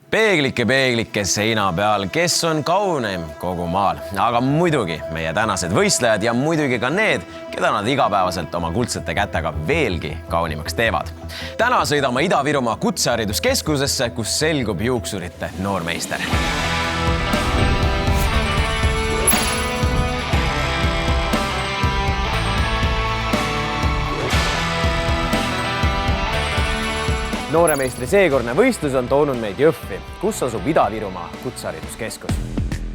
Peeglike seina peal, kes on kauneim kogu maal. Aga muidugi meie tänased võistlejad ja muidugi ka need, keda nad igapäevaselt oma kuldsete kätega veelgi kaunimaks teevad. Täna sõidame Ida-Virumaa kutsehariduskeskusesse, kus selgub juuksurite noormeister. Nooremeistri seekordne võistlus on toonud meid Jõhvi, kus asub Ida-Virumaa kutsehariduskeskus.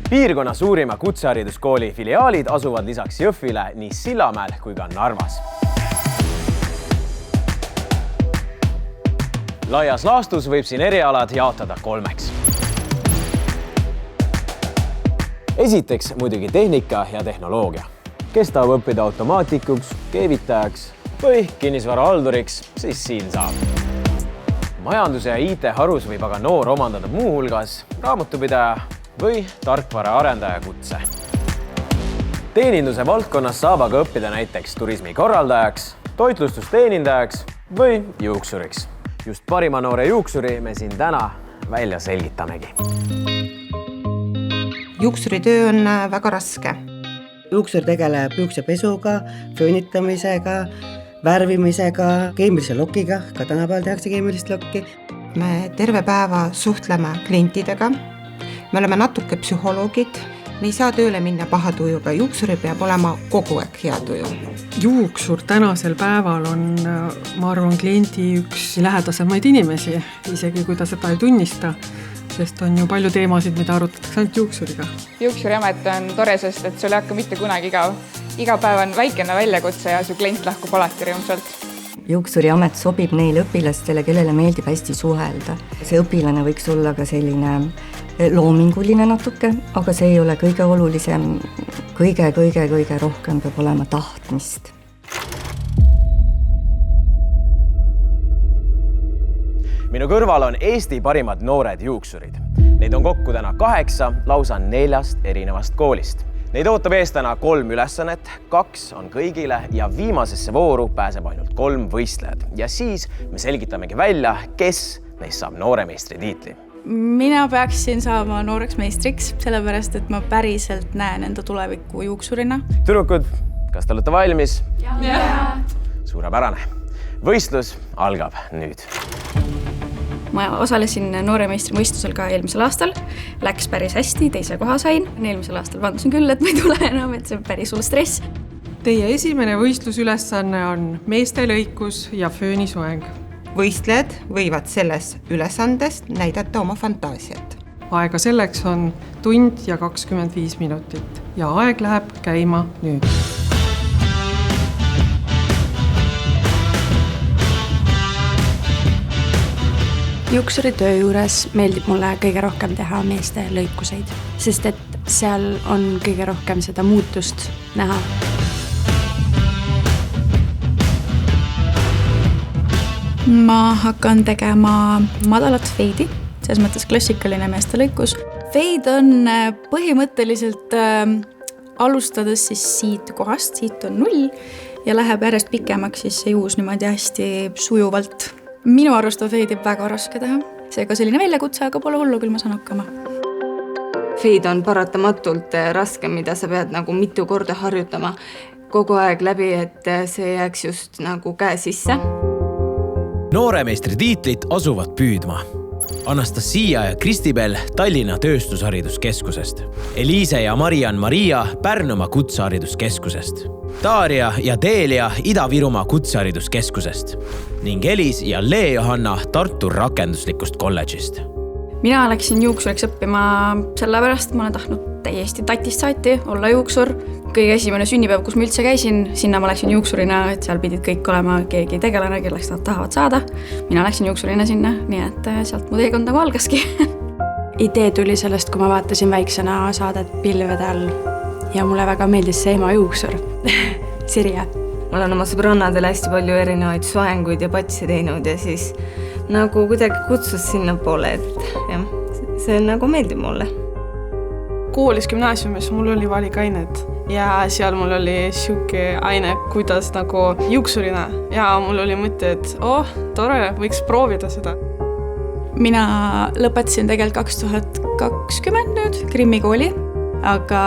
Piirkonna suurima kutsehariduskooli filiaalid asuvad lisaks Jõhvile nii Sillamäel kui ka Narvas. Laias laastus võib siin erialad jaotada 3. Esiteks muidugi tehnika ja tehnoloogia. Kes tahab õppida automaatikuks, keevitajaks või kinnisvarahalduriks, siis siin saab. Majanduse ja IT-harus võib aga noor omandada muu hulgas raamatupidaja või tarkvara arendaja kutse. Teeninduse valdkonnas saab aga õppida näiteks turismikorraldajaks, toitlustusteenindajaks või juuksuriks. Just parima noore juuksuri me siin täna välja selgitamegi. Juuksuritöö on väga raske. Juuksur tegeleb juuksepesuga, föönitamisega, värvimisega, keemilise lokiga, ka tänapäeval tehakse keemilist lokki. Me terve päeva suhtleme klientidega, me oleme natuke psühholoogid, me ei saa tööle minna paha tujuga, juuksuri peab olema kogu aeg hea tuju. Juuksur tänasel päeval on, ma arvan, kliendi üks lähedasemaid inimesi, isegi kui ta seda ei tunnista, sest on ju palju teemasid, mida arutatakse ainult juuksuriga. Juuksuriamet on tore, sest et sul ei hakka mitte kunagi igav. Iga päev on väikene väljakutse ja su klient lahkub alati rõõmsalt. Juuksuriamet sobib neile õpilastele, kellele meeldib hästi suhelda. See õpilane võiks olla ka selline loominguline natuke, aga see ei ole kõige olulisem. Kõige rohkem peab olema tahtmist. Minu kõrval on Eesti parimad noored juuksurid. Neid on kokku täna 8, lausa 4 erinevast koolist. Neid ootab ees täna 3 ülesannet, 2 on kõigile ja viimasesse vooru pääseb ainult 3 võistlejad. Ja siis me selgitamegi välja, kes neist saab nooremeistri tiitli. Mina peaksin saama nooreks meistriks, sellepärast, et ma päriselt näen enda tuleviku juuksurina. Tüdrukud, kas te olete valmis? Ja. Suurepärane. Võistlus algab nüüd. Ma osalesin nooremeistri võistlusel ka eelmisel aastal. Läks päris hästi, 2. koha sain. Eelmisel aastal vandusin küll, et ma ei tule enam, et see on päris hull stress. Teie esimene võistlusülesanne on meeste lõikus ja föönisoeng. Võistlejad võivad selles ülesandest näidata oma fantaasiat. Aega selleks on 1 tund ja 25 minutit ja aeg läheb käima nüüd. Juuksuri töö juures meeldib mulle kõige rohkem teha meeste lõikuseid, sest et seal on kõige rohkem seda muutust näha. Ma hakkan tegema madalat feidi, selles mõttes klassikaline meeste lõikus. Feid on põhimõtteliselt alustades siis siit kohast, siit on 0 ja läheb järjest pikemaks siis see juus niimoodi hästi sujuvalt. Minu arust on feidi väga raske teha. Seega selline väljakutse, aga pole hullu, küll ma saan hakkama. Feid on paratamatult raske, mida sa pead nagu mitu korda harjutama kogu aeg läbi, et see jääks just nagu käe sisse. Nooremeistri tiitlit asuvad püüdma Anastasia ja Kristibel Tallinna tööstushariduskeskusest, Eliise ja Marian Maria Pärnumaa kutsehariduskeskusest, Darja ja Delia Ida-Virumaa kutsehariduskeskusest ning Elis ja Lee-Johanna Tartu rakenduslikust kolledžist. Mina läksin juuksuriks õppima sellepärast, et ma olen tahtnud täiesti tatist saati olla juuksur. Kõige esimene sünnipäev, kus ma üldse käisin, sinna ma läksin juuksurina, et seal pidid kõik olema keegi tegelane, kelleks nad tahavad saada. Mina läksin juuksurina sinna, nii et sealt mu teekond nagu algaski. Idee tuli sellest, kui ma vaatasin väiksena saadet Pilvede all ja mulle väga meeldis see ema juuksur, Sirje. Ma olen oma sõbrannadele hästi palju erinevaid soenguid ja patsi teinud ja siis nagu kuidagi kutsus sinna poole, et jah, see nagu meeldib mulle. Koolis gümnaasiumis mul oli valikained ja seal mul oli siuke aine, kuidas nagu juuksurina ja mul oli mõte, et tore, võiks proovida seda. mina lõpetasin tegelikult 2020 nüüd Krimmi kooli, aga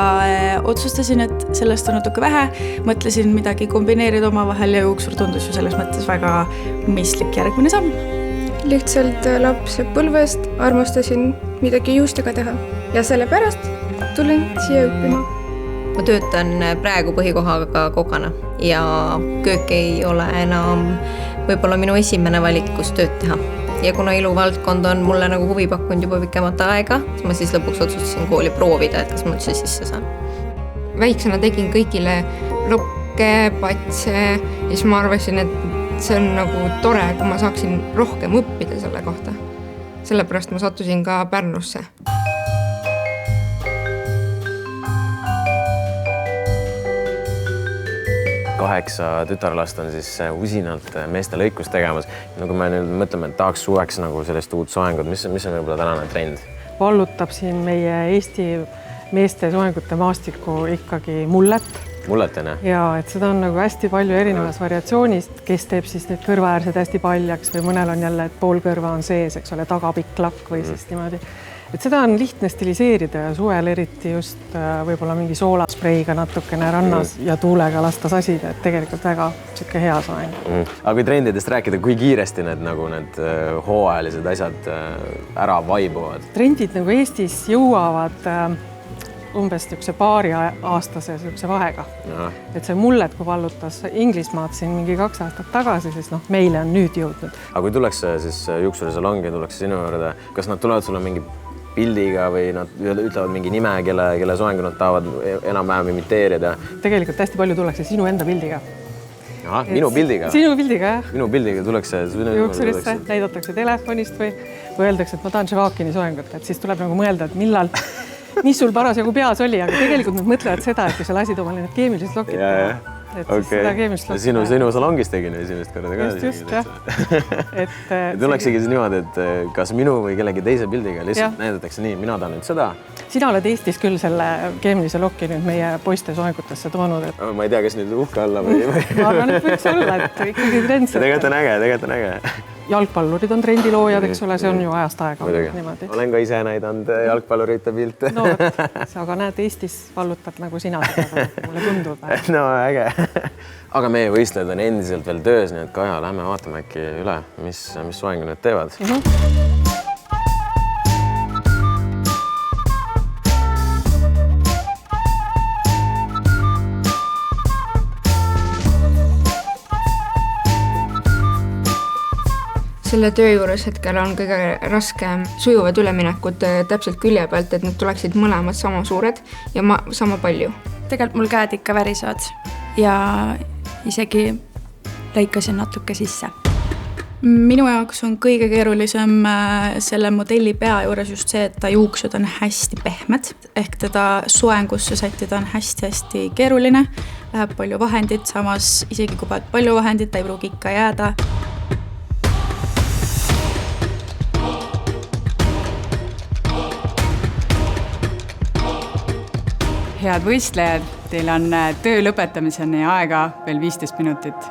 otsustasin, et sellest on natuke vähe, mõtlesin midagi kombineerida omavahel ja juuksur tundus ju selles mõttes väga mõistlik järgmine samm. Lihtsalt lapsepõlvest armastasin midagi juustega teha ja sellepärast tulin siia õppima. Ma töötan praegu põhikohaga kokana ja köök ei ole enam võib-olla minu esimene valik, kus tööd teha. Ja kuna iluvaldkond on mulle nagu huvi pakkunud juba pikemat aega, siis ma siis lõpuks otsustasin kooli proovida, et kas ma üldse sisse saan. Väiksena tegin kõigile lokke, patse ja siis ma arvasin, et see on nagu tore, kui ma saaksin rohkem õppida selle kohta. Sellepärast ma sattusin ka Pärnusse. Kaheksa tütarlast on siis usinalt meeste lõikust tegemas. Kui me nüüd mõtleme, et tahaks suveks nagu sellest uut soengut, mis on võib-olla tänane trend? Vallutab siin meie Eesti meeste soengute maastikku ikkagi mullet. Mulletene? Ja, et seda on nagu hästi palju erinevas variatsioonist, kes teeb siis need kõrvaäärsed hästi paljaks või mõnel on jälle, et pool kõrva on sees, eks ole, tagapikk lakk või siis niimoodi. Et seda on lihtne stiliseerida ja suvel eriti just võib-olla mingi soolaspreiga natukene rannas ja tuulega lasta sasida, et tegelikult väga siuke hea soeng. Aga kui trendidest rääkida, kui kiiresti need hooajalised asjad ära vaibuvad? Trendid nagu Eestis jõuavad umbes paari aastase vahega. Et see mullet, kui vallutas Inglismaad siin mingi 2 aastat tagasi, siis meile on nüüd jõudnud. Aga kui tuleks siis juuksurisalongi, tuleks sinu juurde, kas nad tulevad sulle mingi pildiga või nad ütlevad mingi nime, kelle soengu nad tahavad enam-vähem imiteerida? Tegelikult hästi palju tullakse sinu enda pildiga. Minu pildiga? Sinu pildiga, jah. Minu pildiga tullakse juuksurisse, näidatakse telefonist või öeldakse, et ma tahan Ševakini soengut, et siis tuleb nagu mõelda, et millal mis sul parasjagu peas oli, aga tegelikult nad mõtlevad seda, et kui sa lasid omale need keemilised lokid teha, et siis seda keemilist lokid teha. Sinu salongis tegin esimest korda ka. Just, jah. Tuleksegi niimoodi, et kas minu või kellegi teise pildiga lihtsalt näidatakse nii, mina tahan nüüd seda. Sina oled Eestis küll selle keemilise lokki nüüd meie poiste soengutesse toonud. Ma ei tea, kas nüüd uhke olla või... Ma arvan, et võiks olla, et ikkagi trendset. Tegelikult on äge. Jalgpallurid on trendiloojad, eks ole, see on ju ajast aega. Olen ka ise näidanud jalgpallurite pilte. No, aga näed, Eestis vallutad nagu sina seda, mulle tundub. No, äge. Aga meie võistlejad on endiselt veel töös, nii et Kaja, lähme vaatame äkki üle, mis soengu nüüd teevad. Selle töö juures hetkel on kõige raskem sujuvad üleminekud täpselt külje pealt, et need tuleksid mõlemad sama suured ja sama palju. Tegelikult mul käed ikka värisevad ja isegi lõikasin natuke sisse. Minu jaoks on kõige keerulisem selle modelli pea juures just see, et ta juuksud on hästi pehmed, ehk teda soengusse sättida on hästi-hästi keeruline, läheb palju vahendit, samas isegi kui pead palju vahendit, ta ei pruugi ikka jääda. Head võistlejad, teil on töö lõpetamiseni aega veel 15 minutit.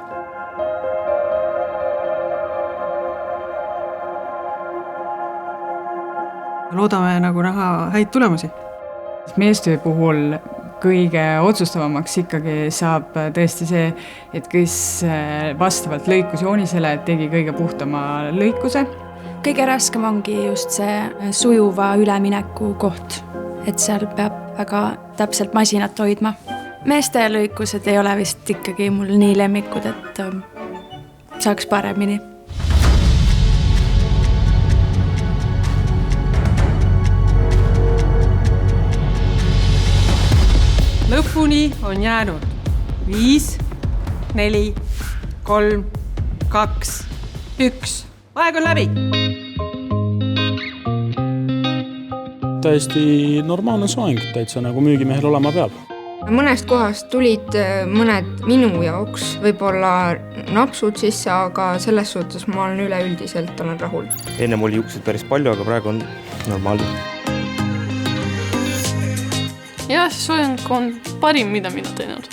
Loodame nagu näha häid tulemusi. Meestöö puhul kõige otsustavamaks ikkagi saab tõesti see, et kes vastavalt lõikusjoonisele tegi kõige puhtama lõikuse. Kõige raskem ongi just see sujuva ülemineku koht, et seal peab väga täpselt masinat hoidma. Meeste lõikused ei ole vist ikkagi mul nii lemmikud, et saaks paremini. Lõpuni on jäänud 5, 4, 3, 2, 1. Aeg on läbi! Täiesti normaalne soeng, täitsa nagu müügimehel olema peab. Mõnest kohast tulid mõned minu jaoks võib-olla napsud sisse, aga selles suhtes ma olen üleüldiselt olen rahul. Enne oli juukseid päris palju, aga praegu on normaalne. Ja, see soeng on parim, mida mina teinud.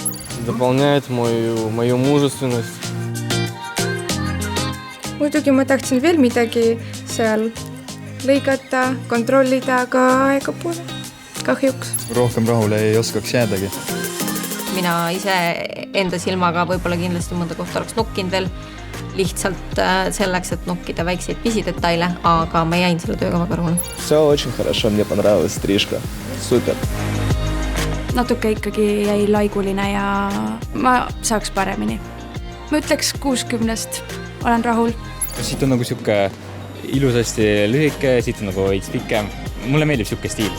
Дополняет мою мужественность. Muidugi ma tahtsin veel midagi seal lõigata, kontrollida, aga aega pole. Kahjuks. Rohkem rahule ei oskaks jäädagi. Mina ise enda silmaga võib-olla kindlasti mõnda kohta oleks nokkinud veel lihtsalt selleks, et nokkida väikseid pisidetaile, aga ma jäin selle tööga väga rahule. Все очень хорошо, мне понравилась стрижка. Супер. Natuke ikkagi jäi laiguline ja ma saaks paremini. Ma ütleks 60-st olen rahul. Siit on nagu siuke ilusasti lühike, siit on nagu veits pikem. Mulle meeldib siuke stiil.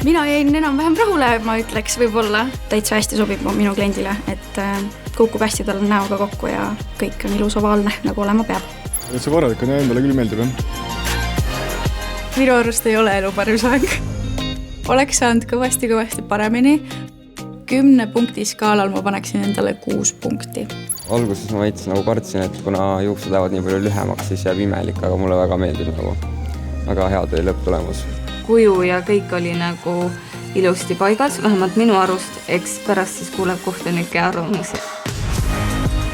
Mina jäin enam-vähem rahule, ma ütleks võib-olla. Täitsa hästi sobib minu kliendile, et kukub hästi tal näoga kokku ja kõik on ilus ovaalne, nagu olema peab. See korralik on ja endale küll meeldib. Minu arust ei ole elu parim soeng. Oleks saanud kõvasti paremini. 10 punkti skaalal ma paneksin endale 6 punkti. Alguses ma veits nagu kartsin, et kuna juuksed lähevad nii palju lühemaks, siis jääb imelik, aga mulle väga meeldib nagu. Väga hea töö lõpptulemus. Kuju ja kõik oli nagu ilusti paigas, vähemalt minu arust, eks pärast siis kuuleb kohtunike arvamusi.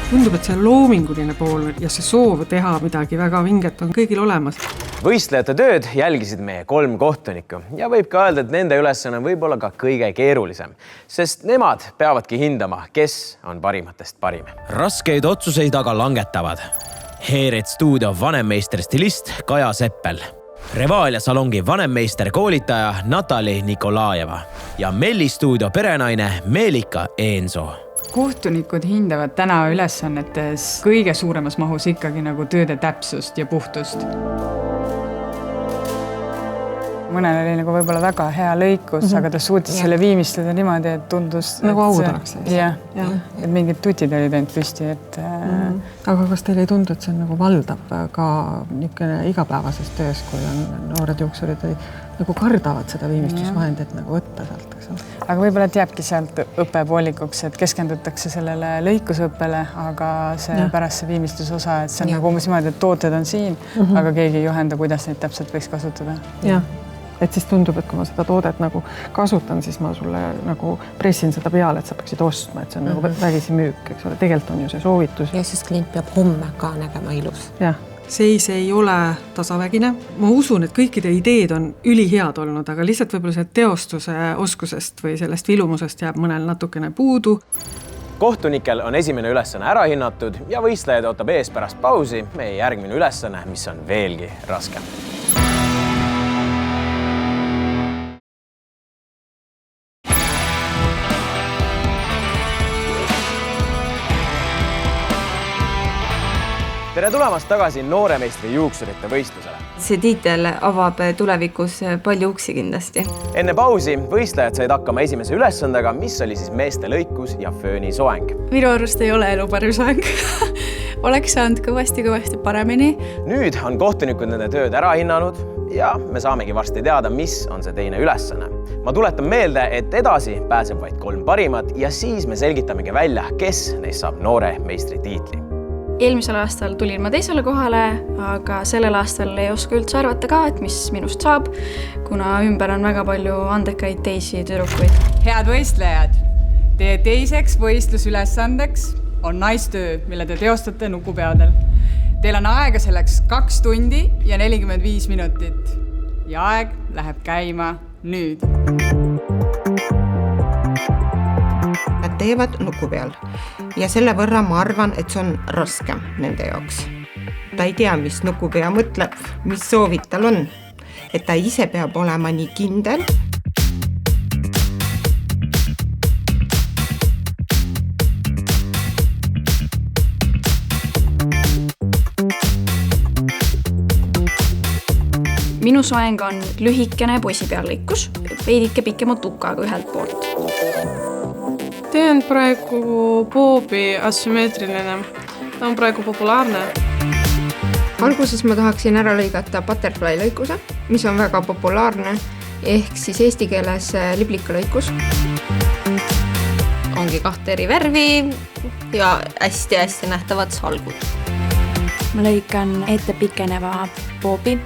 Tundub, et see loominguline pool ja see soov teha midagi väga vinget on kõigil olemas. Võistlejate tööd jälgisid meie 3 kohtunikku ja võib ka öelda, et nende ülesanne on võib-olla ka kõige keerulisem, sest nemad peavadki hindama, kes on parimatest parim. Raskeid otsuseid aga langetavad Heeret stuudio vanemmeister stilist Kaja Seppel, Revalia salongi vanemmeister koolitaja Natali Nikolajeva ja Melli stuudio perenaine Meelika Eenso. Kohtunikud hindavad täna ülesannetes kõige suuremas mahus ikkagi nagu tööde täpsust ja puhtust. Mõnel oli nagu võib-olla väga hea lõikus, aga ta suutis selle viimistleda niimoodi, et tundus... Nagu audaks. Jah, et mingid tutid olid ainult püsti, et... Aga kas teile ei tundu, et see on nagu valdav ka niisugune igapäevases töös, kui on noored juuksurid nagu kardavad seda viimistlusvahendit nagu võtta sealt? Aga võib-olla et jääbki sealt õppepoolikuks, et keskendutakse sellele lõikusõppele, aga see pärast see viimistlusosa, et see on nagu umbes niimoodi, et tooted on siin, aga keegi ei juhenda, kuidas neid täpselt võiks kasutada. Jah. Et siis tundub, et kui ma seda toodet nagu kasutan, siis ma sulle nagu pressin seda peale, et sa peaksid ostma, et see on nagu vägisi müük, eks ole. Tegelikult on ju see soovitus. Ja siis klient peab homme ka nägema ilus. Jah. Seis ei ole tasavägine. Ma usun, et kõikide ideed on ülihead olnud, aga lihtsalt võib-olla see teostuse oskusest või sellest vilumusest jääb mõnel natukene puudu. Kohtunikel on esimene ülesanne ära hinnatud ja võistlejad ootab ees pärast pausi meie järgmine ülesanne, mis on veelgi raskem. Tere tulemast tagasi nooremeistri juuksurite võistlusele. See tiitel avab tulevikus palju uksi kindlasti. Enne pausi võistlejad said hakkama esimese ülesandega, mis oli siis meeste lõikus ja fööni soeng. Minu arust ei ole elu parim soeng. Oleks saanud kõvasti paremini. Nüüd on kohtunikud nende tööd ära hinnanud ja me saamegi varsti teada, mis on see teine ülesanne. Ma tuletan meelde, et edasi pääseb vaid 3 parimat ja siis me selgitamegi välja, kes neist saab noore meistri tiitli. Eelmisel aastal tulin ma teisele kohale, aga sellel aastal ei oska üldse arvata ka, et mis minust saab, kuna ümber on väga palju andekaid teisi tüdrukuid. Head võistlejad, teie teiseks võistlusülesandeks on naistöö, mille te teostate nukupeadel. Teil on aega selleks 2 tundi ja 45 minutit ja aeg läheb käima nüüd. Nad teevad nuku peal ja selle võrra ma arvan, et see on raskem nende jaoks. Ta ei tea, mis nukupea mõtleb, mis soovid tal on. Et ta ise peab olema nii kindel. Minu soeng on lühikene poisipeallõikus, veidike pikema tukaga ühelt poolt. Teen praegu boobi asümmeetriline. Ta on praegu populaarne. Alguses ma tahaksin ära lõigata butterfly lõikuse, mis on väga populaarne, ehk siis eesti keeles liblikalõikus. Ongi 2 eri värvi ja hästi nähtavad salgud. Ma lõikan ette pikeneva boobi.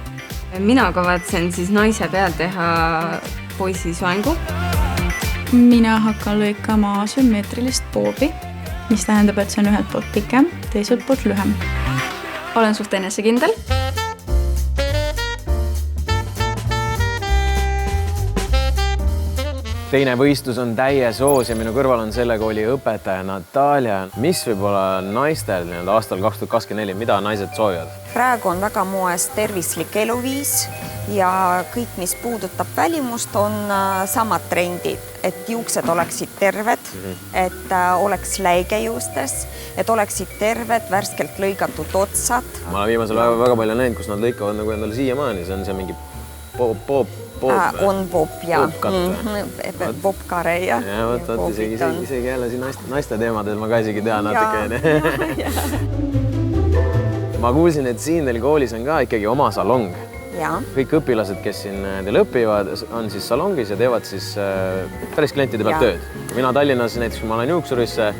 Mina kavatsen siis naise peal teha poisi soengu. Mina hakkan lõikama sümmeetrilist boobi, mis tähendab, et see on ühelt poolt pikem, teiselt poolt lühem. Olen suht enesekindel teine võistlus on täies hoos ja minu kõrval on selle kooli õpetaja Natalja. Mis võib olla naistel aastal 2024, mida naised soovivad? Praegu on väga moes tervislik eluviis ja kõik, mis puudutab välimust, on samad trendid, et juuksed oleksid terved, et oleks läige juustes, et oleksid terved, värskelt lõigatud otsad. Ma olen viimasel väga palju näinud, kus nad lõikavad nagu endale siiamaani, see on see mingi on pop ja popkare ja võt, isegi jälle siin naiste teemadel ma ka isegi tean natuke. Ma kuulsin, et siin teil koolis on ka ikkagi oma salong. Kõik õpilased, kes siin teil õpivad, on siis salongis ja teevad siis päris klientide pealt tööd. Mina Tallinnas näiteks, kui ma olen juuksurisse,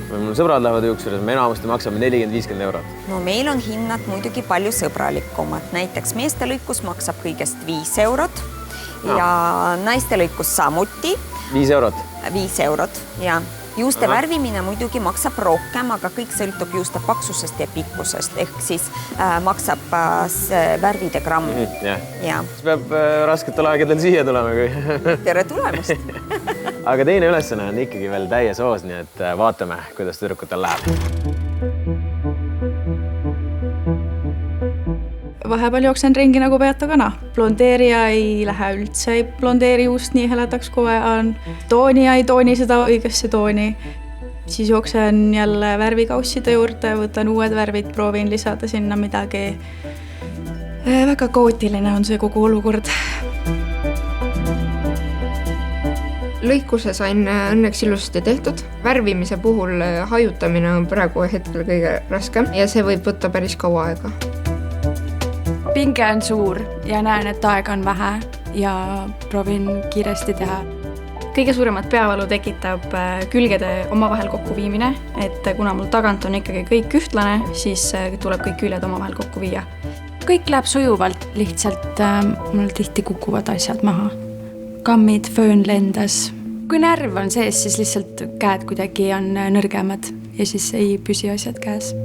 või mul sõbrad lähevad juuksurisse, me enamasti maksame 40-50 eurot. No meil on hinnad muidugi palju sõbralikumad. Näiteks meeste lõikus maksab kõigest 5 eurot ja naiste lõikus samuti. 5 eurot? 5 eurot, ja. Juuste värvimine muidugi maksab rohkem, aga kõik sõltub juuste paksusest ja pikkusest, ehk siis maksab värvide gramm. See peab rasketel aegadel siia tulema. Tere tulemast! Aga teine ülesanne on ikkagi veel täies hoos, nii et vaatame, kuidas tüdrukutel läheb. Vahepeal jooksen ringi nagu Beata Kana. Blondeerija ei lähe üldse, ei blondeeri juust nii heledaks, kui on. Toonija ei tooni seda õigesse tooni. Siis jooksen jälle värvikausside juurde, võtan uued värvid, proovin lisada sinna midagi. Väga kaootiline on see kogu olukord. Lõikuse sain õnneks ilusasti tehtud. Värvimise puhul hajutamine on praegu hetkel kõige raskem ja see võib võtta päris kaua aega. Pinge on suur ja näen, et aega on vähe ja proovin kiiresti teha. Kõige suuremat peavalu tekitab külgede omavahel kokkuviimine, et kuna mul tagant on ikkagi kõik ühtlane, siis tuleb kõik küljed omavahel kokku viia. Kõik läheb sujuvalt, lihtsalt mul tihti kukuvad asjad maha. Kammid, föön lendas. Kui närv on sees, siis lihtsalt käed kuidagi on nõrgemad ja siis ei püsi asjad käes.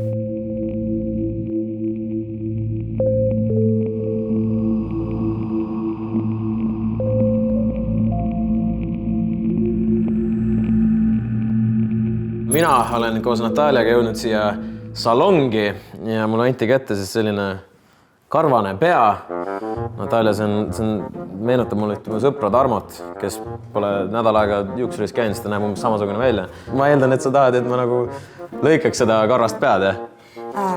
Mina olen koos Nataljaga jõudnud siia salongi ja mulle anti kätte siis selline karvane pea. Natalja, see meenutab mulle ühte mu sõpra Tarmot, kes pole nädal aega juuksuris käinud, seda näeb umbes samasugune välja. Ma eeldan, et sa tahad, et ma nagu lõikaks seda karvast pead, jah?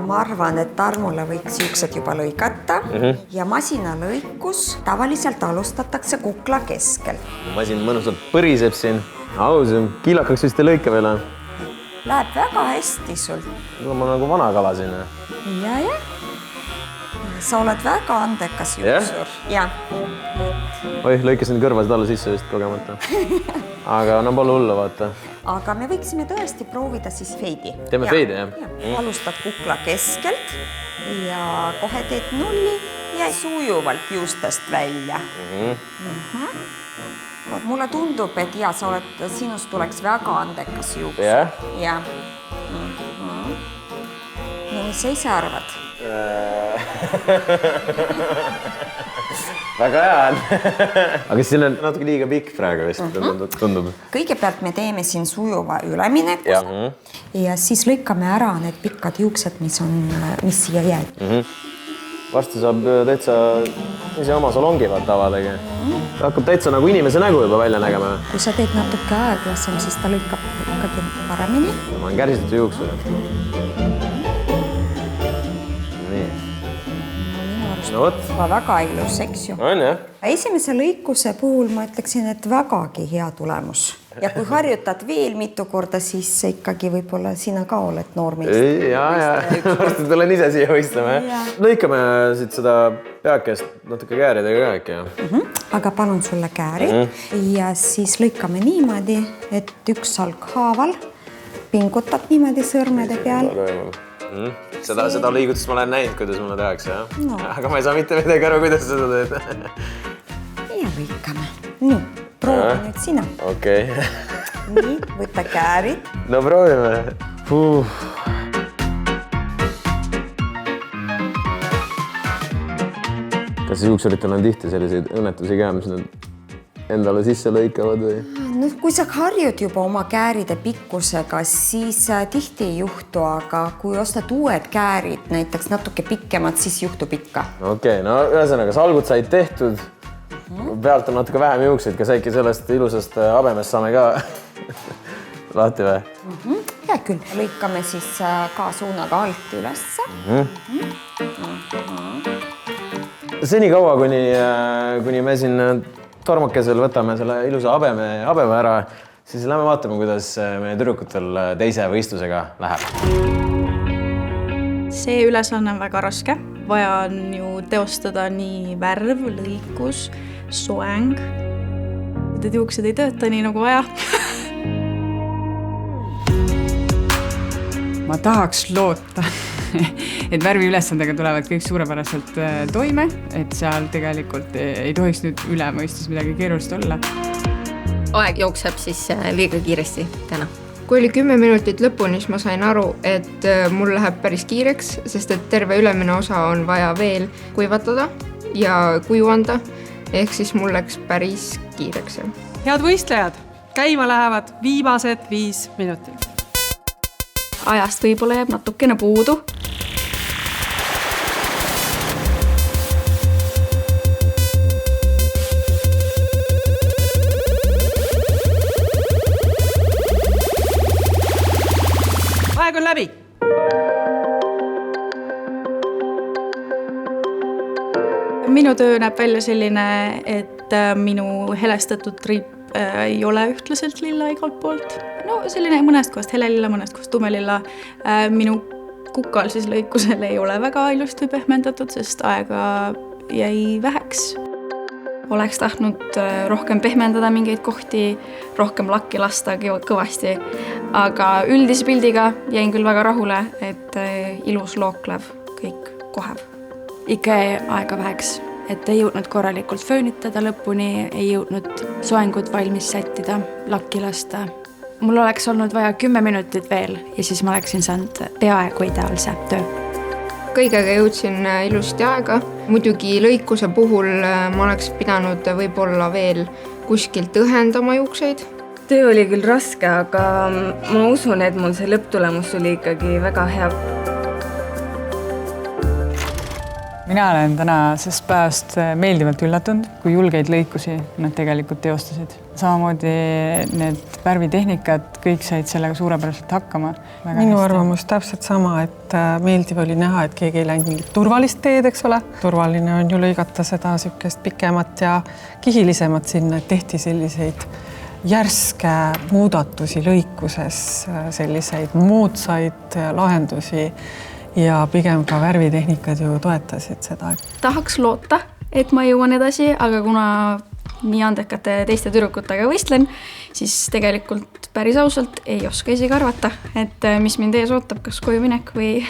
Ma arvan, et Tarmule võiks juuksed juba lõigata ja masinalõikus tavaliselt alustatakse kukla keskel. Masin mõnusalt põriseb siin. Aus, kiilakaks vist ei lõika veel. Läheb väga hästi sul. Ma nagu vana kala siin. Ja. Sa oled väga andekas juuksur. Ja. Oi, lõikasin kõrvasid alla sisse vist kogemata. Aga no pole hullu, vaata. Aga me võiksime tõesti proovida siis feidi. Teeme feidi, jah? Alustad kukla keskelt ja kohe teed nulli ja sujuvalt juustest välja. Mulle tundub, et sinust tuleks väga andekas juuksur. Ja. No mis sa ise arvad? Väga hea on. Aga siin on natuke liiga pikk praegu vist, tundub. Kõigepealt me teeme siin sujuva ülemineku ja siis lõikame ära need pikkad juuksed, mis siia jääd. Varsti saab täitsa ise oma salongi vaata avadagi. Hakkab täitsa nagu inimese nägu juba välja nägema. Kui sa teed natuke aeglasem, siis ta lõikab ikkagi paremini. Ma olen kärsitud juuksur. Nii. Minu arust väga ilus, eks ju. On, jah? Esimese lõikuse puhul ma ütleksin, et vägagi hea tulemus. Ja kui harjutad veel mitu korda, siis ikkagi võib-olla sina ka oled noormeist. Varsti tulen ise siia võistlema. Lõikame siit seda peakest natuke kääridega ka äkki. Aga palun sulle käärid ja siis lõikame niimoodi, et üks salk haaval pingutad niimoodi sõrmede peal. Seda liigutust ma olen näinud, kuidas mulle tehakse. Aga ma ei saa mitte midagi aru, kuidas seda teed. Ja lõikame. Nii. Proovi nüüd sina. Okei. Nii, võta käärid. No proovime. Kas juuksuritel on tihti selliseid õnnetusi ka, mis nad endale sisse lõikavad või? No, kui sa harjud juba oma kääride pikkusega, siis tihti ei juhtu, aga kui ostad uued käärid, näiteks natuke pikemad, siis juhtub ikka. Okei, no ühesõnaga, salgud said tehtud, pealt on natuke vähem juukseid, kas äkki sellest ilusast habemest saame ka lahti või? Hea küll. Lõikame siis K-suunaga alt ülesse. Seni kaua, kuni me siin tormakesel võtame selle ilusa habeme ära, siis lähme vaatame, kuidas meie tüdrukutel teise võistlusega läheb. See ülesanne on väga raske. Vaja on ju teostada nii värv, lõikus, soeng. Need juuksed ei tööta nii nagu vaja. Ma tahaks loota, et värviülesandega tulevad kõik suurepäraselt toime, et seal tegelikult ei tohiks nüüd ülemõistus midagi keerulist olla. Aeg jookseb siis liiga kiiresti täna. Kui oli 10 minutit lõpuni, siis ma sain aru, et mul läheb päris kiireks, sest et terve ülemine osa on vaja veel kuivatada ja kuju anda. Ehk siis mul läks päris kiireks. Head võistlejad, käima lähevad viimased 5 minutit. Ajast võib-olla jääb natukene puudu. Aeg on läbi. Minu töö näeb välja selline, et minu helestatud triip ei ole ühtlaselt lilla igalt poolt. No selline mõnest kohast helelilla, mõnest kohast tumelilla. Minu kukal siis lõikusel ei ole väga ilusti pehmendatud, sest aega jäi väheks. Oleks tahtnud rohkem pehmendada mingeid kohti, rohkem lakki lasta kõvasti, aga üldise pildiga jäin küll väga rahule, et ilus looklev kõik kohev. Ikka aega väheks, et ei jõudnud korralikult föönitada lõpuni, ei jõudnud soengut valmis sättida, lakki lasta. Mul oleks olnud vaja 10 minutit veel ja siis ma oleksin saanud peaaegu ideaalse töö. Kõigega jõudsin ilusti aega. Muidugi lõikuse puhul ma oleks pidanud võib-olla veel kuskilt õhendama juukseid. Töö oli küll raske, aga ma usun, et mul see lõpptulemus oli ikkagi väga hea. Mina olen tänasest päevast meeldivalt üllatunud, kui julgeid lõikusi nad tegelikult teostasid. Samamoodi need värvitehnikad, kõik said sellega suurepäraselt hakkama. Minu arvamus täpselt sama, et meeldiv oli näha, et keegi ei läinud mingit turvalist teed, eks ole. Turvaline on ju lõigata seda sükest pikemat ja kihilisemat sinna, et tehti selliseid järske muudatusi lõikuses, selliseid moodsaid lahendusi ja pigem ka värvitehnikad ju toetasid seda. Tahaks loota, et ma jõuan edasi, aga kuna nii andekate teiste tüdrukutega võistlen, siis tegelikult päris ausalt ei oska isegi arvata, et mis mind ees ootab, kas koju minek või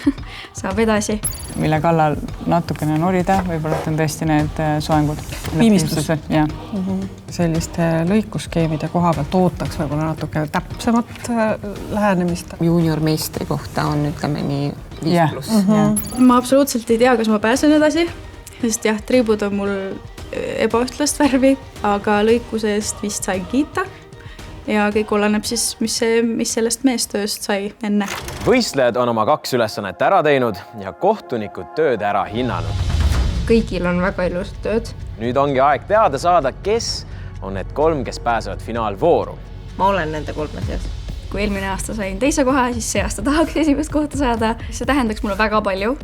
saab edasi. Mille kallal natukene norida, võib-olla on tõesti need soengud. Viimistlus. Selliste lõikusskeemide koha pealt ootaks võib-olla natuke täpsemat lähenemist. Juniormeistri kohta on, ütleme nii, 5+. Ma absoluutselt ei tea, kas ma pääsen edasi, sest jah, triibud on mul ebaühtlast värvi, aga lõikuse eest vist sain kiita ja kõik oleneb siis, mis sellest meestööst sai enne. Võistlejad on oma 2 ülesannet ära teinud ja kohtunikud tööd ära hinnanud. Kõigil on väga ilusad tööd. Nüüd ongi aeg teada saada, kes on need 3, kes pääsevad finaalvooru. Ma olen nende 3 seas. Kui eelmine aasta sain teise koha, siis see aasta tahaks esimest kohta saada. See tähendaks mulle väga palju.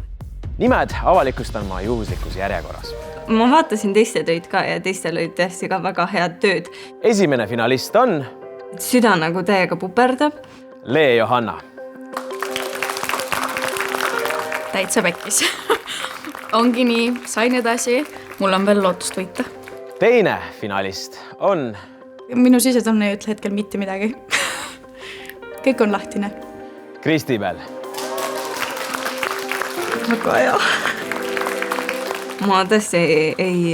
Nimed avalikustan ma juhuslikus järjekorras. Ma vaatasin teiste töid ka ja teistel olid tõesti ka väga head tööd. Esimene finalist on süda nagu täiega puperdab. Lee Johanna. Täitsa pekkis. Ongi nii, sain edasi. Mul on veel lootust võita. Teine finalist on minu sisetunne ei ütle hetkel mitte midagi. Kõik on lahtine. Kristi Bell. Väga hea. Ma tõesti ei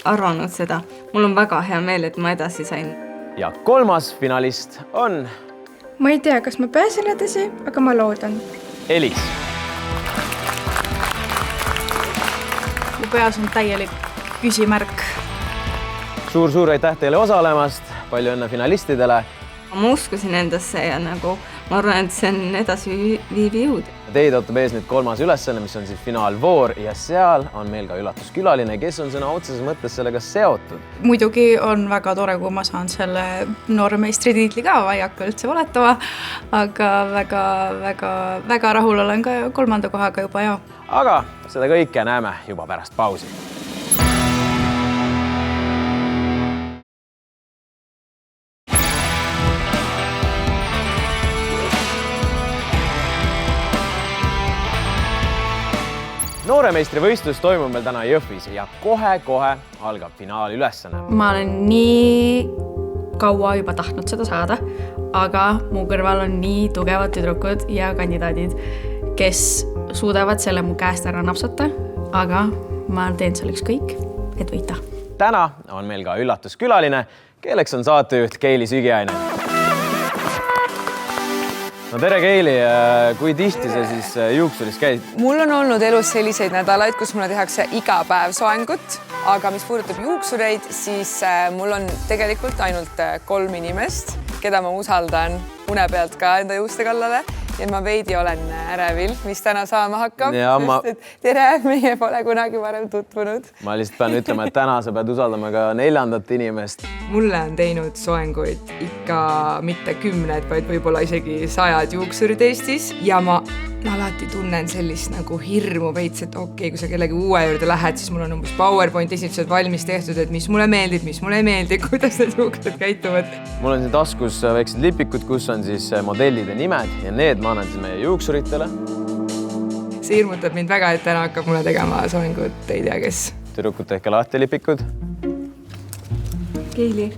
arvanud seda. Mul on väga hea meel, et ma edasi sain. Ja 3. finalist on Ma ei tea, kas ma pääsen edasi, aga ma loodan. Elis. Mu peas on täielik küsimärk. Suur aitäh teile osalemast, palju õnne finalistidele. Ma uskusin endasse ja nagu ma arvan, et see on edasiviiv jõud. Teid ootab ees nüüd 3. ülesanne, mis on siis finaalvoor ja seal on meil ka üllatuskülaline, kes on sõna otseses mõttes sellega seotud. Muidugi on väga tore, kui ma saan selle noormeistri tiitli ka, ma ei hakka üldse valetama, aga väga rahul olen ka 3. kohaga juba ja. Aga seda kõike näeme juba pärast pausi. Nooremeistrivõistlus toimub meil täna Jõhvis ja kohe algab finaalülesanne. Ma olen nii kaua juba tahtnud seda saada, aga mu kõrval on nii tugevad tüdrukud ja kandidaadid, kes suudavad selle mu käest ära napsata, aga ma teen selleks kõik, et võita. Täna on meil ka üllatuskülaline, kelleks on saatejuht Keili Sügiaine. No tere Keili, kui tihti sa siis juuksuris käid? Mul on olnud elus selliseid nädalaid, kus mulle tehakse iga päev soengut, aga mis puudutab juuksureid, siis mul on tegelikult ainult 3 inimest, keda ma usaldan une pealt ka enda juuste kallale ja ma veidi olen ärevil, mis täna saama hakkab. Tere, meie pole kunagi varem tutvunud. Ma lihtsalt pean ütlema, et täna sa pead usaldama ka 4. inimest. Mulle on teinud soenguid ikka mitte 10, vaid võib-olla isegi 100 juuksurid Eestis ja ma alati tunnen sellist nagu hirmu veits, et okei, kui sa kellegi uue juurde lähed, siis mul on umbes PowerPoint esitused valmis tehtud, et mis mulle meeldib, mis mulle ei meeldi, kuidas need juuksed käituvad. Mul on siin taskus väiksed lipikud, kus on siis modellide nimed ja need ma annan siis meie juuksuritele. See hirmutab mind väga, et täna hakkab mulle tegema soengut, ei tea kes. Tüdrukud tehke lahti lipikud. Keili.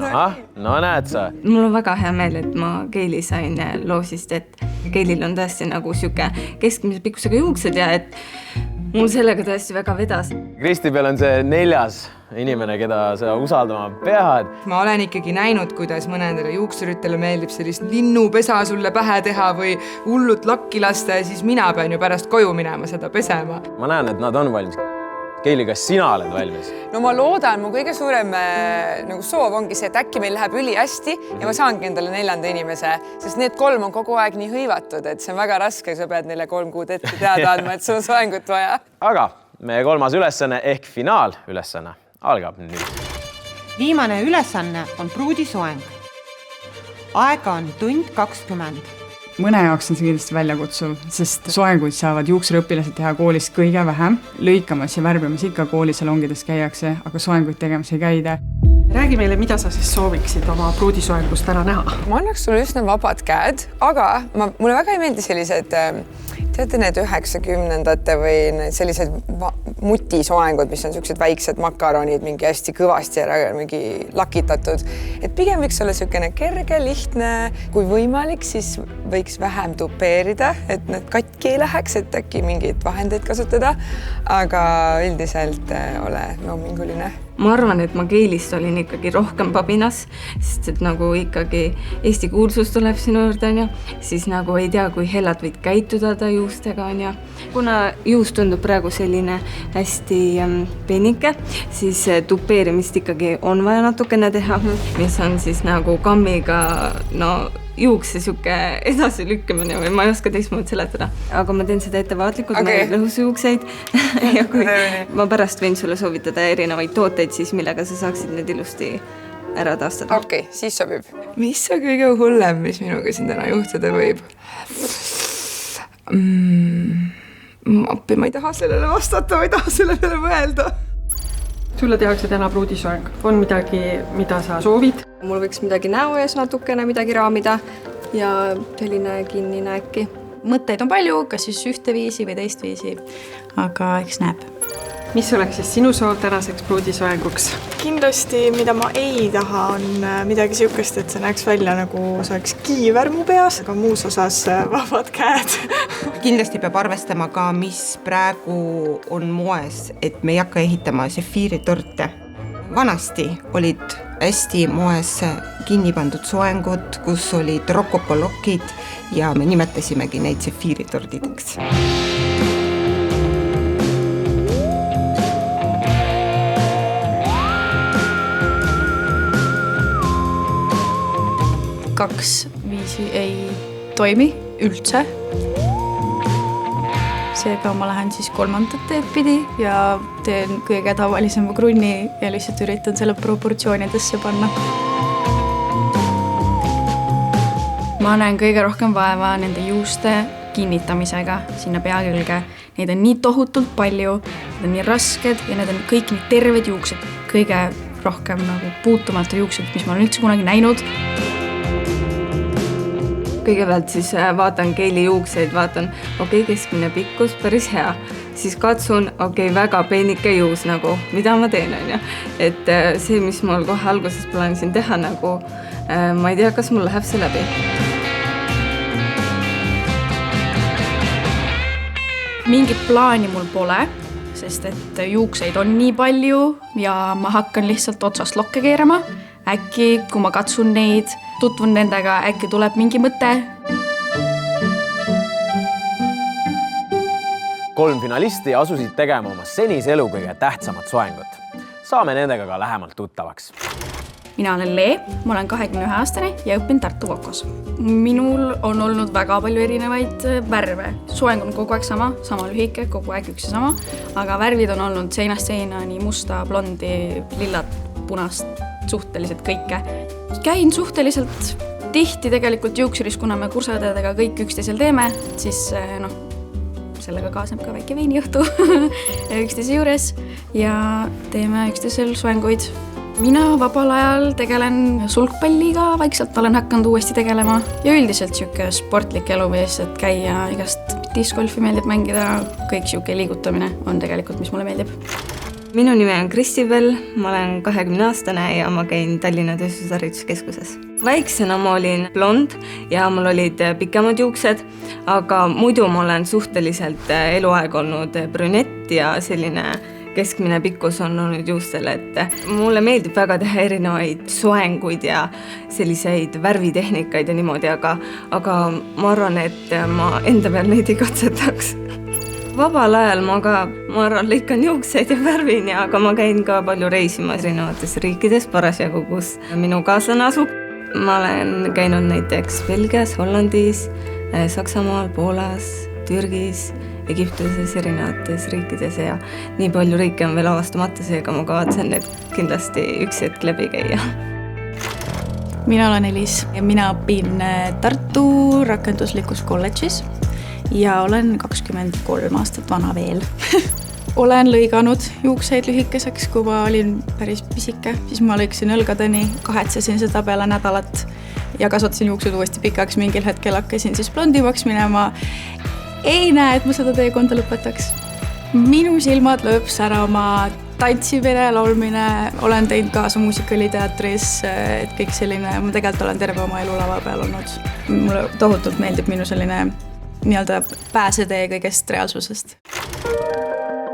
Ahah, no näed sa. Mul on väga hea meel, et ma Keili sain loosist, et Keilil on tõesti nagu siuke keskmise pikkusega juuksed ja et mul sellega tõesti väga vedas. Kristi peal on see 4. inimene, keda sa usaldama pead. Ma olen ikkagi näinud, kuidas mõnedele juuksuritele meeldib sellist linnupesa sulle pähe teha või hullut lakki lasta ja siis mina pean ju pärast koju minema seda pesema. Ma näen, et nad on valmis. Keili, kas sina oled valmis? No ma loodan, mu kõige suurem nagu soov ongi see, et äkki meil läheb üli hästi ja ma saangi endale 4. inimese, sest need 3 on kogu aeg nii hõivatud, et see on väga raske, sa pead neile 3 kuud ette teada andma, et sul on soengut vaja. Aga meie 3. ülesanne ehk finaalülesanne algab nüüd. Viimane ülesanne on pruudisoeng. Aega on 1:20. Mõne jaoks on see kindlasti väljakutsuv, sest soenguid saavad juuksuriõpilased teha koolis kõige vähem. Lõikamas ja värbimas ikka koolisalongides käiakse, aga soenguid tegemas ei käida. Räägi meile, mida sa siis sooviksid oma pruudisoengus täna näha? Ma annaks sulle üsna vabad käed, aga mulle väga ei meeldi sellised, teate need 90ndate või sellised mutisoengud, mis on sellised väiksed makaronid, mingi hästi kõvasti ära mingi lakitatud. Et pigem võiks olla selline kerge, lihtne, kui võimalik, siis võiks vähem tupeerida, et need katki ei läheks, et äkki mingeid vahendeid kasutada, aga üldiselt ole loominguline. Ma arvan, et ma Keilist olin ikkagi rohkem pabinas, sest et nagu ikkagi Eesti kuulsus tuleb sinu juurde, on ja, siis nagu ei tea, kui hellad võid käituda ta juustega, on ja. Kuna juust tundub praegu selline hästi peenike, siis tupeerimist ikkagi on vaja natukene teha, mis on siis nagu kammiga, no juukse siuke edasilükkimine või ma ei oska teistmoodi seletada. Aga ma teen seda ettevaatlikult, ma ei lõhusu juukseid ja kui ma pärast võin sulle soovitada erinevaid tooteid, siis millega sa saaksid need ilusti ära taastada. Okei, siis sobib. Mis on kõige hullem, mis minuga siin täna juhtuda võib? Appi, ma ei taha sellele vastata, ma ei taha sellele mõelda. Sulle tehakse täna pruudisoeng. On midagi, mida sa soovid? Mul võiks midagi näo ees natukene, midagi raamida ja selline kinnine äkki. Mõtteid on palju, kas siis ühte viisi või teist viisi, aga eks näeb. Mis oleks siis sinu soov tänaseks pruudisoenguks? Kindlasti, mida ma ei taha, on midagi siukest, et see näeks välja nagu see oleks kiiver mu peas, aga muus osas vabad käed. Kindlasti peab arvestama ka, mis praegu on moes, et me ei hakka ehitama sefiiritorte. Vanasti olid hästi moes kinni pandud soengud, kus olid rokopolokid ja me nimetasimegi neid sefiiritordideks. 2 viisi ei toimi üldse. Seega ma lähen siis 3. teed pidi ja teen kõige tavalisema krunni ja lihtsalt üritan selle proportsioonidesse panna. Ma näen kõige rohkem vaeva nende juuste kinnitamisega sinna pea külge. Neid on nii tohutult palju, need on nii rasked ja need on kõik nii terved juuksed. Kõige rohkem nagu puutumata juuksed, mis ma olen üldse kunagi näinud. Kõigepealt siis vaatan geeli juukseid, vaatan, keskmine pikkus, päris hea. Siis katsun, väga peenike juus nagu, mida ma teen, on ju. Et see, mis mul kohe alguses plaanisin teha, nagu ma ei tea, kas mul läheb see läbi. Mingit plaani mul pole, sest et juukseid on nii palju ja ma hakkan lihtsalt otsast lokke keerama. Äkki, kui ma katsun neid, tutvun nendega, äkki tuleb mingi mõte. 3 finalisti asusid tegema oma senise elu kõige tähtsamat soengut. Saame nendega ka lähemalt tuttavaks. Mina olen Lee, ma olen 21-aastane ja õpin Tartu Vokos. Minul on olnud väga palju erinevaid värve. Soeng on kogu aeg sama lühike, kogu aeg üks ja sama, aga värvid on olnud seinast seina nii musta, blondi, lillat, punast, suhteliselt kõike. Käin suhteliselt tihti tegelikult juuksuris, kuna me kursaõdedega kõik üksteisel teeme, siis sellega kaasneb ka väike veiniõhtu üksteise juures ja teeme üksteisel soenguid. Mina vabal ajal tegelen sulgpalliga, vaikselt olen hakanud uuesti tegelema ja üldiselt siuke sportlik elumees, et käia igast discgolfi meeldib mängida, kõik siuke liigutamine on tegelikult, mis mulle meeldib. Minu nime on Kristifel, ma olen 20-aastane ja ma käin Tallinna Tööstushariduskeskuses. Väiksena ma olin blond ja mul olid pikemad juuksed, aga muidu ma olen suhteliselt eluaeg olnud brünett ja selline keskmine pikkus on olnud juustele, et mulle meeldib väga teha erinevaid soenguid ja selliseid värvitehnikaid ja niimoodi, aga ma arvan, et ma enda peal neid ei katsetaks. Vabal ajal ma arvan, lõikan juukseid ja värvin, aga ma käin ka palju reisimas erinevates riikides parasjagu, kus minu kaaslane asub. Ma olen käinud näiteks Belgias, Hollandis, Saksamaal, Poolas, Türgis, Egiptuses, erinevates riikides ja nii palju riike on veel avastamata, seega ma kavatsen need kindlasti üks hetk läbi käia. Mina olen Elis ja mina õpin Tartu rakenduslikus kolledžis ja olen 23 aastat vana veel. Olen lõiganud juukseid lühikeseks, kui ma olin päris pisike, siis ma lõiksin õlgadeni, kahetsesin seda peale nädalat ja kasvatasin juuksed uuesti pikaks, mingil hetkel hakkasin siis blondimaks minema. Ei näe, et ma seda teekonda lõpetaks. Minu silmad lööb särama tantsimine, laulmine, olen teinud kaasa muusikaliteatris, et kõik selline, ma tegelikult olen terve oma elu lava peal olnud. Mulle tohutult meeldib minu selline pääsetee kõigest reaalsusest.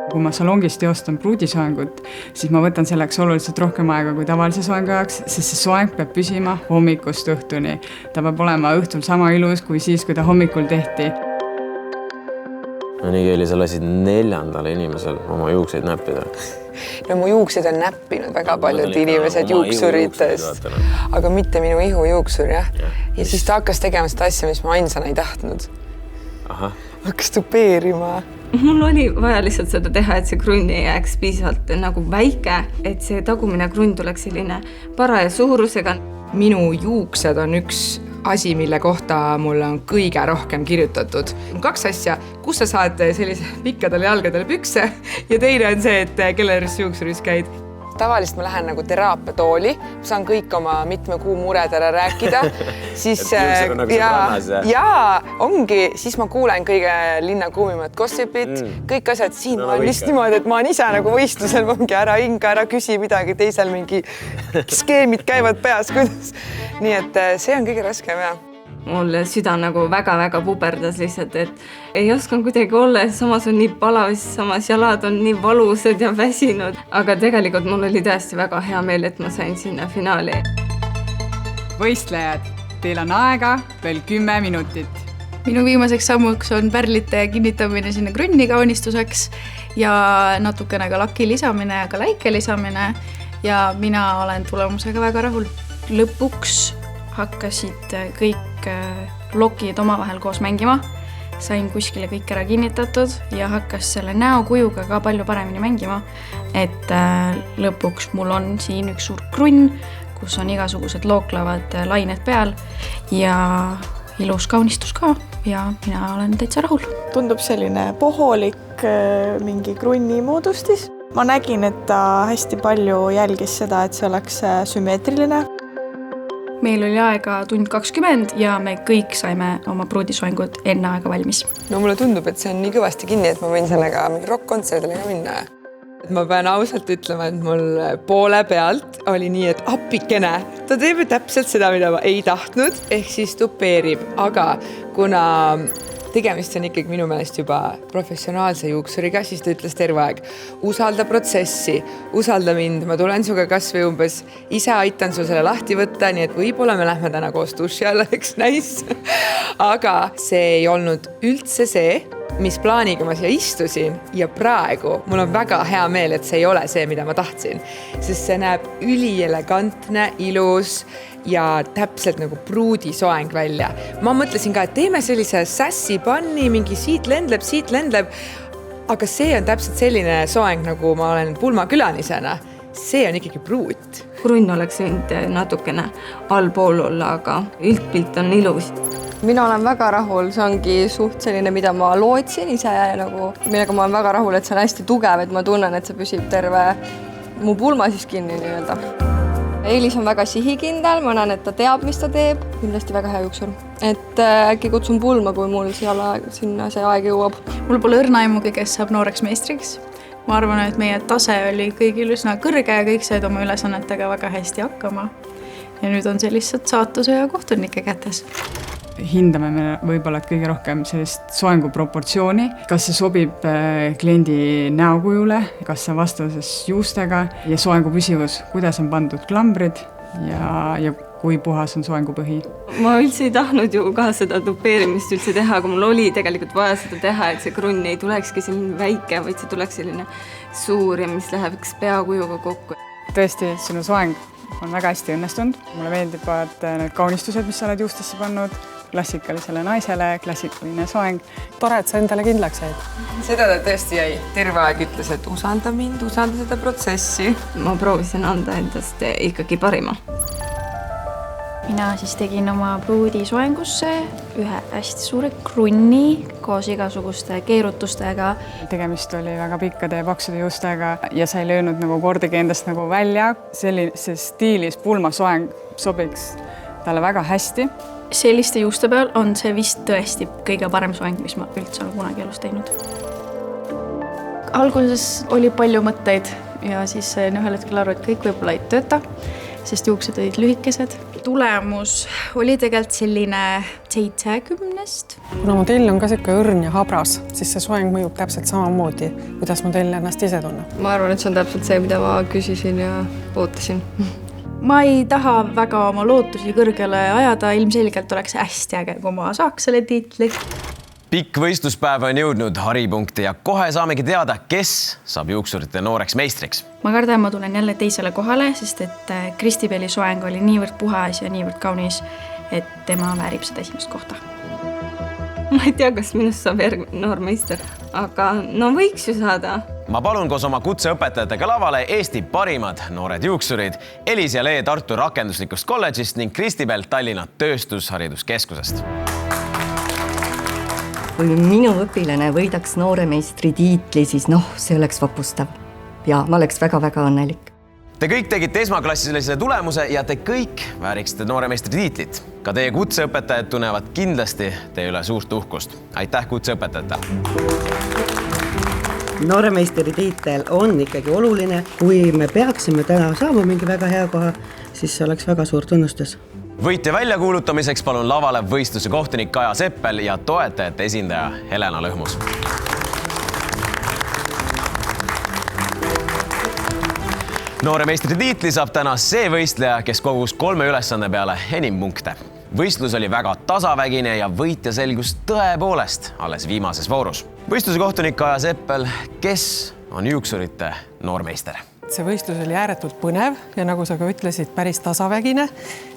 Kui ma salongis teostan pruudisoengut, siis ma võtan selleks oluliselt rohkem aega kui tavalise soengu jaoks, sest see soeng peab püsima hommikust õhtuni. Ta peab olema õhtul sama ilus kui siis, kui ta hommikul tehti. No nii, Keeli, sa lasid 4. inimesel oma juukseid näppida. No mu juuksed on näppinud väga paljud inimesed juuksuritest, aga mitte minu ihujuuksur, jah. Ja siis ta hakkas tegema seda asja, mis ma ainsana ei tahtnud. Hakkas tupeerima. Mul oli vaja lihtsalt seda teha, et see krunn ei jääks piisavalt nagu väike, et see tagumine krunn tuleks selline paraja suurusega. Minu juuksed on üks asi, mille kohta mulle on kõige rohkem kirjutatud. 2 asja, kus sa saad sellise pikkadele jalgadele pükse ja teine on see, et kelleris juuksuris käid. Tavaliselt ma lähen nagu teraapiatooli, saan kõik oma mitme kuu mured ära rääkida, siis ongi, siis ma kuulen kõige linna kuumimat gossipit, kõik asjad, siin ma olen vist niimoodi, et ma olen ise nagu võistlusel, ongi ära hinga, ära küsi midagi, teisel mingi skeemid käivad peas, kuidas. Nii et see on kõige raskem, jah. Mul süda nagu väga-väga puberdas lihtsalt, et ei oskan kuidagi olla, samas on nii palav, samas jalad on nii valusad ja väsinud. Aga tegelikult mul oli tõesti väga hea meel, et ma sain sinna finaali. Võistlejad, teil on aega veel 10 minutit. Minu viimaseks sammuks on pärlite kinnitamine sinna krunni kaunistuseks ja natukene ka laki lisamine ja ka läike lisamine ja mina olen tulemusega väga rahul. Lõpuks hakkasid kõik lokid omavahel koos mängima. Sain kuskile kõik ära kinnitatud ja hakkas selle näokujuga ka palju paremini mängima. Et lõpuks mul on siin üks suur krunn, kus on igasugused looklavad lained peal ja ilus kaunistus ka ja mina olen täitsa rahul. Tundub selline poholik mingi krunni moodustis. Ma nägin, et ta hästi palju jälgis seda, et see oleks sümmeetriline. Meil oli aega 1:20 ja me kõik saime oma pruudisoengud enne aega valmis. No mulle tundub, et see on nii kõvasti kinni, et ma võin sellega mingi rock-kontserdile minna. Et ma pean ausalt ütlema, et mul poole pealt oli nii, et appikene. Ta teeb täpselt seda, mida ma ei tahtnud, ehk siis tupeerib. Aga kuna tegemist on ikkagi minu meelest juba professionaalse juuksuriga, siis ta ütles terve aeg, usalda protsessi, usalda mind, ma tulen suga kas või umbes ise aitan sul selle lahti võtta, nii et võib-olla me lähme täna koos duši alla, eks nice. Aga see ei olnud üldse see, mis plaaniga ma siia istusin ja praegu mul on väga hea meel, et see ei ole see, mida ma tahtsin, sest see näeb ülielegantne, ilus ja täpselt nagu pruudisoeng välja. Ma mõtlesin ka, et teeme sellise sassi panni, mingi siit lendleb, aga see on täpselt selline soeng, nagu ma olen pulmakülanisena. See on ikkagi pruut. Krunn oleks võinud natukene allpool olla, aga üldpilt on ilus. Mina olen väga rahul, see ongi suht selline, mida ma lootsin ise nagu, millega ma olen väga rahul, et see on hästi tugev, et ma tunnen, et see püsib terve mu pulma siis kinni nii-öelda. Eelis on väga sihikindel, ma näen, et ta teab, mis ta teeb. Kindlasti väga hea juuksur. Et äkki kutsun pulma, kui mul sinna see aeg jõuab. Mul pole õrna aimugi, kes saab nooreks meistriks. Ma arvan, et meie tase oli kõigil üsna kõrge ja kõik said oma ülesannetega väga hästi hakkama. Ja nüüd on see lihtsalt saatuse ja kohtunike kätes. Hindame me võib-olla kõige rohkem sellist soengu proportsiooni, kas see sobib kliendi näokujule, kas see on vastavuses juustega ja soengu püsivus, kuidas on pandud klambrid ja kui puhas on soengu põhi. Ma üldse ei tahtnud ju ka seda tupeerimist üldse teha, aga mul oli tegelikult vaja seda teha, et see krunn ei tulekski selline väike, vaid see tuleks selline suur ja mis läheks peakujuga kokku. Tõesti, sinu soeng on väga hästi õnnestunud. Mulle meeldivad need kaunistused, mis sa oled juustesse pannud, klassikalisele naisele, klassikaline soeng. Tore, et sa endale kindlaks jäid. Seda ta tõesti jäi. Terve aeg ütles, et usalda mind, usalda seda protsessi. Ma proovisin anda endast ikkagi parima. Mina siis tegin oma pruudi soengusse ühe hästi suure krunni koos igasuguste keerutustega. Tegemist oli väga pikkade ja paksude juustega ja sa ei löönud nagu kordagi endast nagu välja. Sellise stiilis pulmasoeng sobiks talle väga hästi. Selliste juuste peal on see vist tõesti kõige parem soeng, mis ma üldse olen kunagi elus teinud. Alguses oli palju mõtteid ja siis sain ühel hetkel aru, et kõik võib-olla ei tööta, sest juuksed olid lühikesed. Tulemus oli tegelikult selline 70. Kuna modell on ka siuke õrn ja habras, siis see soeng mõjub täpselt samamoodi, kuidas modell ennast ise tunneb. Ma arvan, et see on täpselt see, mida ma küsisin ja ootasin. Ma ei taha väga oma lootusi kõrgele ajada, ilmselgelt oleks hästi äge, kui ma saaks selle tiitli. Pikk võistluspäev on jõudnud haripunkti ja kohe saamegi teada, kes saab juuksurite nooreks meistriks. Ma kardan, ma tulen jälle teisele kohale, sest et Kristibeli soeng oli niivõrd puhas ja niivõrd kaunis, et tema väärib seda esimest kohta. Ma ei tea, kas minust saab järgmine noormeister, aga no võiks ju saada. Ma palun koos oma kutseõpetajatega lavale Eesti parimad noored juuksurid Elis ja Lee Tartu rakenduslikust kolledžist ning Kristibel Tallinna tööstushariduskeskusest. Kui minu õpilane võidaks nooremeistri tiitli, siis see oleks vapustav. Ja ma oleks väga-väga õnnelik. Te kõik tegite esmaklassiselise tulemuse ja te kõik vääriksite nooremeistri tiitlit. Ka teie kutseõpetajad tunnevad kindlasti teie üle suurt uhkust. Aitäh kutseõpetajatele! Nooremeistri tiitel on ikkagi oluline. Kui me peaksime täna saama mingi väga hea koha, siis see oleks väga suur tunnustus. Võitja väljakuulutamiseks palun lavale võistluse kohtunik Kaja Seppel ja toetajate esindaja Helena Lõhmus. Nooremeistri tiitli saab täna see võistleja, kes kogus 3 ülesande peale enim punkte. Võistlus oli väga tasavägine ja võitja selgus tõepoolest alles viimases voorus. Võistluse kohtunik Kaja Seppel, kes on juuksurite noormeister? see võistlus oli ääretult põnev ja nagu sa ka ütlesid, päris tasavägine,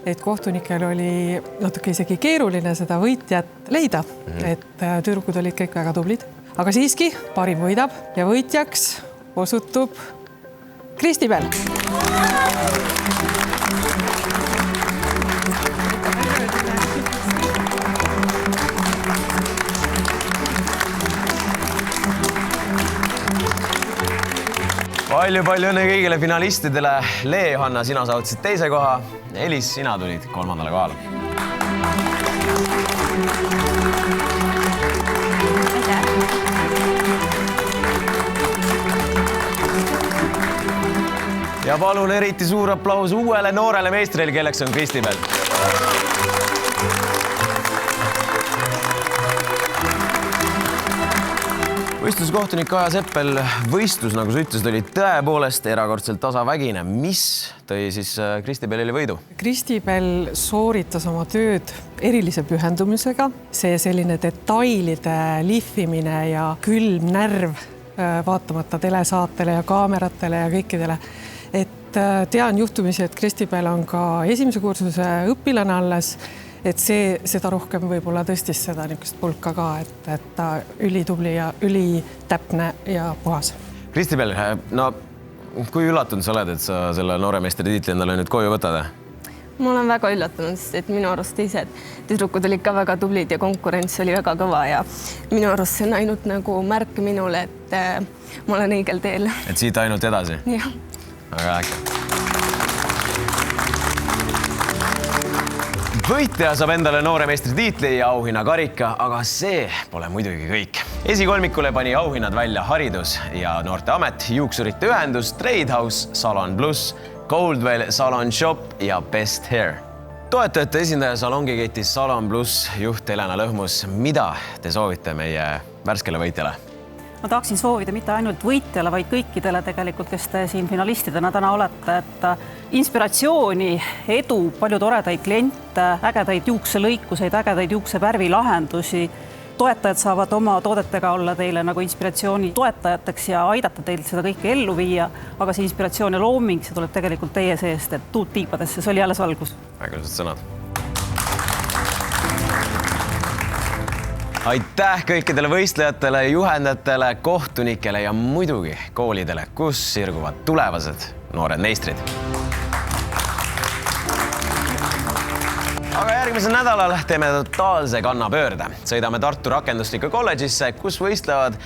et kohtunikel oli natuke isegi keeruline seda võitjat leida, et tüdrukud olid kõik väga tublid. Aga siiski parim võidab ja võitjaks osutub Kristibel. Palju õnne kõigile finalistidele. Lee, Johanna, sina saavutasid teise koha. Elis, sina tulid 3. kohale. Ja palun eriti suur aplaus uuele noorele meistrile, kelleks on Kristibel. Võistluskohtunik Kaja Seppel, võistlus, nagu sa ütlesid, oli tõepoolest erakordselt tasavägine. Mis tõi siis Kristibelile võidu? Kristibel sooritas oma tööd erilise pühendumisega. See selline detailide lihvimine ja külm närv vaatamata telesaatele ja kaameratele ja kõikidele. Et tean juhtumisi, et Kristibel on ka esimese kursuse õpilane alles, et seda rohkem võib-olla tõstis seda niisugust pulka ka, et ta ülitubli ja ülitäpne ja puhas. Kristibel, no kui üllatunud sa oled, et sa selle nooremeistri tiitli endale nüüd koju võtad? Ma olen väga üllatunud, sest minu arust teised tüdrukud olid ka väga tublid ja konkurents oli väga kõva ja minu arust see on ainult nagu märk minule, et ma olen õigel teel. Et siit ainult edasi? Jah. Väga äkki. Võitja saab endale nooremeistri tiitli ja auhinna karika, aga see pole muidugi kõik. Esikolmikule pani auhinnad välja Haridus- ja Noorteamet, Juuksurite ühendus, Tradehouse, Salon Plus, Goldwell, Salon Shop ja Best Hair. Toetajate esindaja salongiketis Salon Plus juht Helena Lõhmus. Mida te soovite meie värskele võitjale? Ma tahaksin soovida mitte ainult võitjale, vaid kõikidele tegelikult, kes te siin finalistidena täna olete, et inspiratsiooni, edu, palju toredaid kliente, ägedaid juukselõikuseid, ägedaid juuksevärvilahendusi. Toetajad saavad oma toodetega olla teile nagu inspiratsiooni toetajateks ja aidata teil seda kõike ellu viia, aga see inspiratsioon ja looming, see tuleb tegelikult teie seest, et tuud tiipadesse, see oli alles algus. Väga ilusad sõnad. Aitäh kõikidele võistlejatele, juhendajatele, kohtunikele ja muidugi koolidele, kus sirguvad tulevased noored meistrid. Aga järgmisel nädalal teeme totaalse kannapöörde. Sõidame Tartu rakenduslikku kolledžisse, kus võistlevad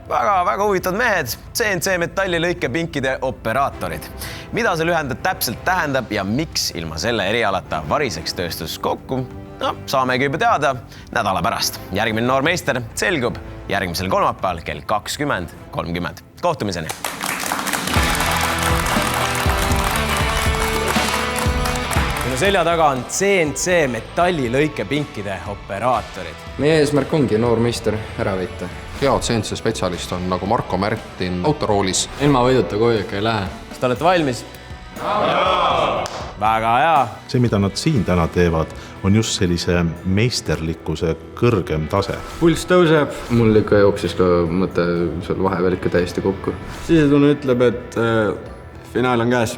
väga huvitavad mehed, CNC metallilõikepinkide operaatorid. Mida see lühendab täpselt tähendab ja miks ilma selle erialata variseks tööstus kokku? No, saamegi juba teada nädala pärast. Järgmine noor meister selgub järgmisel kolmapäeval kell 20:30. Kohtumiseni! Minu selja taga on CNC metallilõikepinkide operaatorid. Meie eesmärk ongi noor meister ära võita. Hea CNC spetsialist on nagu Marko Märtin autoroolis. Ilma võiduta koju ikka ei lähe. Kas te olete valmis? Väga hea. See, mida nad siin täna teevad, on just sellise meisterlikkuse kõrgem tase. Pulss tõuseb. Mul ikka jooksis ka mõte seal vahepeal ikka täiesti kokku. Sisetunne ütleb, et finaal on käes.